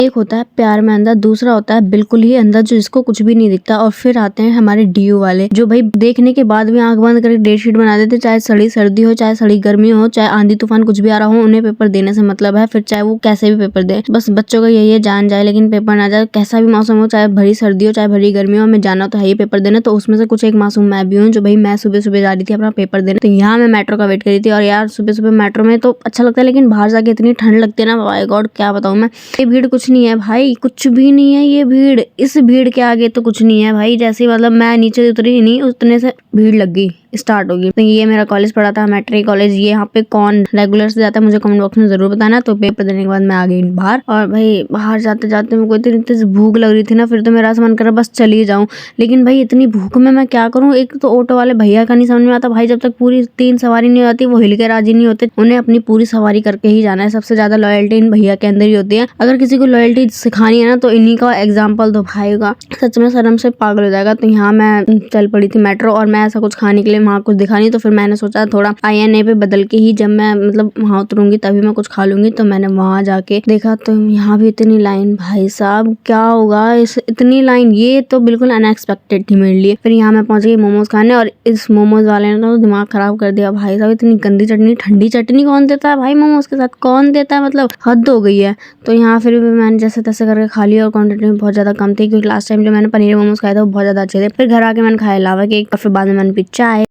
एक होता है प्यार में अंधा, दूसरा होता है बिल्कुल ही अंधा जो जिसको कुछ भी नहीं दिखता। और फिर आते हैं हमारे डीयू वाले जो भाई देखने के बाद भी आंख बंद करके डेट शीट बना देते, चाहे सड़ी सर्दी हो, चाहे सड़ी गर्मी हो, चाहे आंधी तूफान कुछ भी आ रहा हो, उन्हें पेपर देने से मतलब है। फिर चाहे वो कैसे भी पेपर दे, बस बच्चों का यही है जान जाए लेकिन पेपर ना जाए। कैसा भी मौसम हो, चाहे भरी सर्दी हो चाहे भरी गर्मी हो, हमें जाना तो है ही पेपर देने। तो उसमें से कुछ एक मासूम मैं भी हूँ जो भाई मैं सुबह सुबह जा रही थी अपना पेपर देने। तो यहाँ मैं मेट्रो का वेट करी थी और यार सुबह सुबह मेट्रो में तो अच्छा लगता है लेकिन बाहर जाके इतनी ठंड लगती है ना, बाय गॉड क्या बताऊँ मैं। ये भीड़ कुछ नहीं है भाई, कुछ भी नहीं है ये भीड़। इस भीड़ के आगे तो कुछ नहीं है भाई। जैसे मतलब मैं नीचे उतरी ही नहीं उतने से भीड़ लग गई स्टार्ट होगी। तो ये मेरा कॉलेज पड़ा था मैट्रिक कॉलेज। ये यहाँ पे कौन रेगुलर से जाता है मुझे कमेंट बॉक्स में जरूर बताना। तो पेपर देने के बाद मैं आ गई बाहर और भाई बाहर जाते जाते मेरे को इतनी तेज भूख लग रही थी ना, फिर तो मेरा मन कर बस चली जाऊं। लेकिन भाई इतनी भूख में मैं क्या करूं। एक तो ऑटो वाले भैया का नहीं समझ में आता भाई, जब तक पूरी 3 सवारी नहीं होती वो हिल के राजी नहीं होते। उन्हें अपनी पूरी सवारी करके ही जाना है। सबसे ज्यादा लॉयल्टी इन भैया के अंदर ही होती है। अगर किसी को लॉयल्टी सिखानी है ना तो इन्हीं का एग्जाम्पल दो भाई का, सच में शर्म से पागल हो जाएगा। तो यहाँ मैं चल पड़ी थी मेट्रो और मैं ऐसा कुछ खाने के लिए वहाँ कुछ दिखा नहीं, तो फिर मैंने सोचा थोड़ा INA पे बदल के ही जब मैं मतलब वहाँ उतरूंगी तभी मैं कुछ खा लूंगी। तो मैंने वहाँ जाके देखा तो यहाँ भी इतनी लाइन, भाई साहब क्या होगा इस इतनी लाइन, ये तो बिल्कुल अनएक्सपेक्टेड थी मेरे लिए। फिर यहाँ मैं पहुंच गई मोमोज खाने और इस मोमोज वाले ने तो दिमाग खराब कर दिया भाई साहब। इतनी गंदी चटनी, ठंडी चटनी कौन देता है भाई मोमोज के साथ, कौन देता है, मतलब हद हो गई है। तो यहाँ फिर भी मैंने जैसे तैसे करके खा लिया और क्वांटिटी में बहुत ज्यादा कम थी क्योंकि लास्ट टाइम जो मैंने पनीर मोमोज खाए थे वो बहुत ज्यादा अच्छे थे। फिर घर आके मैंने खाया लावा केक और फिर बाद में मैंने पी चाय।